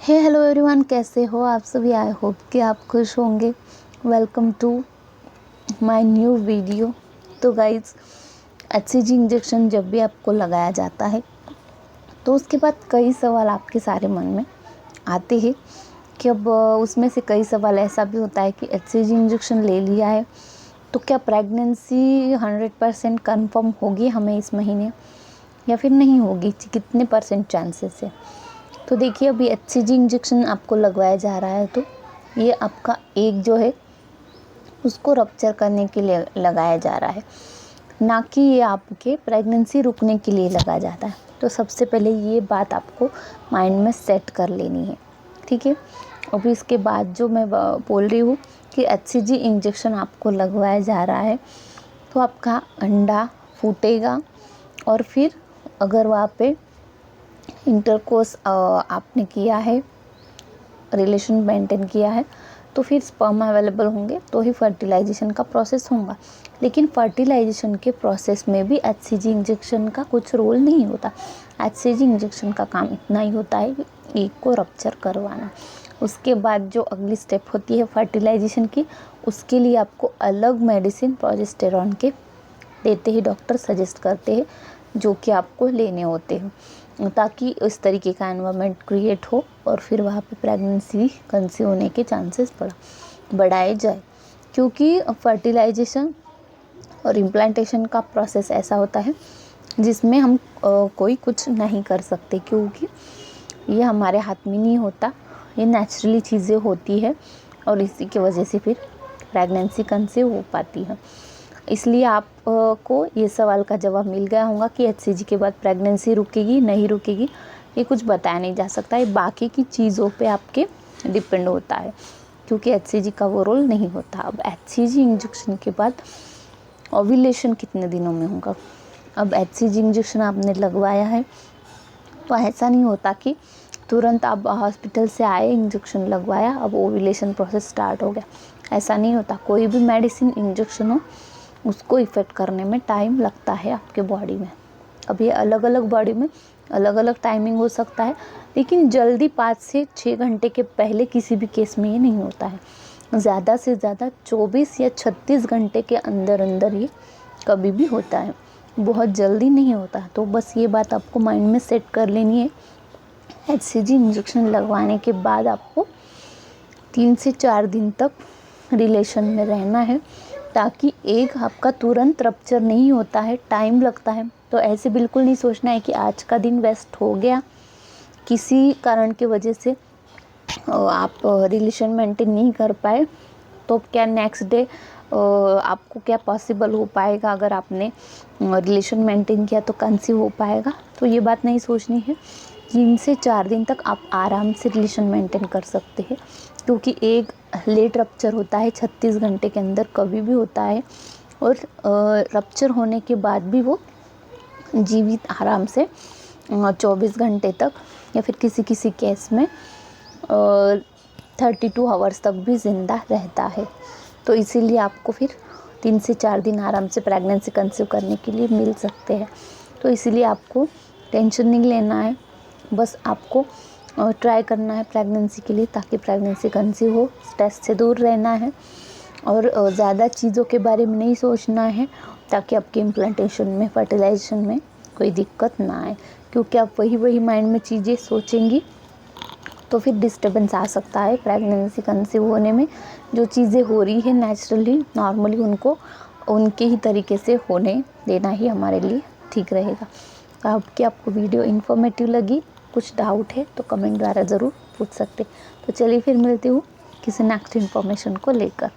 हे hello everyone, कैसे हो आप सभी। आई होप कि आप खुश होंगे। Welcome to my new video. तो गाइज, HCG इंजेक्शन जब भी आपको लगाया जाता है तो उसके बाद कई सवाल आपके सारे मन में आते हैं कि अब उसमें से कई सवाल ऐसा भी होता है कि HCG इंजेक्शन ले लिया है तो क्या प्रेगनेंसी 100% कन्फर्म होगी हमें इस महीने या फिर नहीं होगी, कितने परसेंट चांसेस है। तो देखिए, अभी HCG इंजेक्शन आपको लगवाया जा रहा है तो ये आपका एग जो है उसको रप्चर करने के लिए लगाया जा रहा है, ना कि ये आपके प्रेगनेंसी रुकने के लिए लगाया जाता है। तो सबसे पहले ये बात आपको माइंड में सेट कर लेनी है, ठीक है। अभी इसके बाद जो मैं बोल रही हूँ कि HCG इंजेक्शन आपको लगवाया जा रहा है तो आपका अंडा फूटेगा और फिर अगर वहाँ पे इंटरकोर्स आपने किया है, रिलेशन मेंटेन किया है, तो फिर स्पर्म अवेलेबल होंगे तो ही फर्टिलाइजेशन का प्रोसेस होगा। लेकिन फर्टिलाइजेशन के प्रोसेस में भी HCG इंजेक्शन का कुछ रोल नहीं होता। HCG इंजेक्शन का काम इतना ही होता है कि एग को रप्चर करवाना। उसके बाद जो अगली स्टेप होती है फर्टिलाइजेशन की, उसके लिए आपको अलग मेडिसिन प्रोजेस्टेरॉन के देते ही डॉक्टर सजेस्ट करते हैं, जो कि आपको लेने होते हैं ताकि इस तरीके का एनवायरनमेंट क्रिएट हो और फिर वहाँ पे प्रेगनेंसी कंसीव होने के चांसेस बढ़ाए जाए। क्योंकि फर्टिलाइजेशन और इम्प्लांटेशन का प्रोसेस ऐसा होता है जिसमें हम कोई कुछ नहीं कर सकते, क्योंकि ये हमारे हाथ में नहीं होता, ये नेचुरली चीज़ें होती है और इसी की वजह से फिर प्रेगनेंसी कंसीव हो पाती है। इसलिए आप को ये सवाल का जवाब मिल गया होगा कि HCG के बाद प्रेगनेंसी रुकेगी नहीं रुकेगी, ये कुछ बताया नहीं जा सकता है। बाकी की चीज़ों पे आपके डिपेंड होता है, क्योंकि HCG का वो रोल नहीं होता। अब HCG इंजेक्शन के बाद ओव्यूलेशन कितने दिनों में होगा। अब HCG इंजेक्शन आपने लगवाया है तो ऐसा नहीं होता कि तुरंत आप हॉस्पिटल से आए, इंजेक्शन लगवाया, अब ओव्यूलेशन प्रोसेस स्टार्ट हो गया, ऐसा नहीं होता। कोई भी मेडिसिन इंजेक्शन हो उसको इफ़ेक्ट करने में टाइम लगता है आपके बॉडी में। अब ये अलग अलग बॉडी में अलग अलग टाइमिंग हो सकता है, लेकिन जल्दी 5 से 6 घंटे के पहले किसी भी केस में ये नहीं होता है। ज़्यादा से ज़्यादा 24 या 36 घंटे के अंदर अंदर ये कभी भी होता है, बहुत जल्दी नहीं होता। तो बस ये बात आपको माइंड में सेट कर लेनी है। HCG इंजेक्शन लगवाने के बाद आपको 3 से 4 दिन तक रिलेशन में रहना है, ताकि एग आपका तुरंत रप्चर नहीं होता है, टाइम लगता है। तो ऐसे बिल्कुल नहीं सोचना है कि आज का दिन वेस्ट हो गया, किसी कारण की वजह से आप रिलेशन मेंटेन नहीं कर पाए तो क्या नेक्स्ट डे आपको क्या पॉसिबल हो पाएगा, अगर आपने रिलेशन मेंटेन किया तो कंसीव हो पाएगा। तो ये बात नहीं सोचनी है। 3 से 4 दिन तक आप आराम से रिलेशन मेंटेन कर सकते हैं, क्योंकि एक लेट रप्चर होता है 36 घंटे के अंदर कभी भी होता है, और रप्चर होने के बाद भी वो जीवित आराम से 24 घंटे तक या फिर किसी किसी केस में 32 आवर्स तक भी ज़िंदा रहता है। तो इसीलिए आपको फिर 3 से 4 दिन आराम से प्रेगनेंसी कंसीव करने के लिए मिल सकते हैं। तो इसीलिए आपको टेंशन नहीं लेना है, बस आपको ट्राई करना है प्रेगनेंसी के लिए, ताकि प्रेगनेंसी कंसीव हो। स्ट्रेस से दूर रहना है और ज़्यादा चीज़ों के बारे में नहीं सोचना है, ताकि आपके इम्प्लांटेशन में, फर्टिलाइजेशन में कोई दिक्कत ना आए। क्योंकि आप वही माइंड में चीज़ें सोचेंगी तो फिर डिस्टर्बेंस आ सकता है प्रेगनेंसी कंसीव होने में। जो चीज़ें हो रही है नेचुरली, नॉर्मली, उनको उनके ही तरीके से होने देना ही हमारे लिए ठीक रहेगा। तो आपको वीडियो इन्फॉर्मेटिव लगी, कुछ डाउट है तो कमेंट द्वारा ज़रूर पूछ सकते। तो चलिए फिर मिलती हूँ किसी नेक्स्ट इन्फॉर्मेशन को लेकर।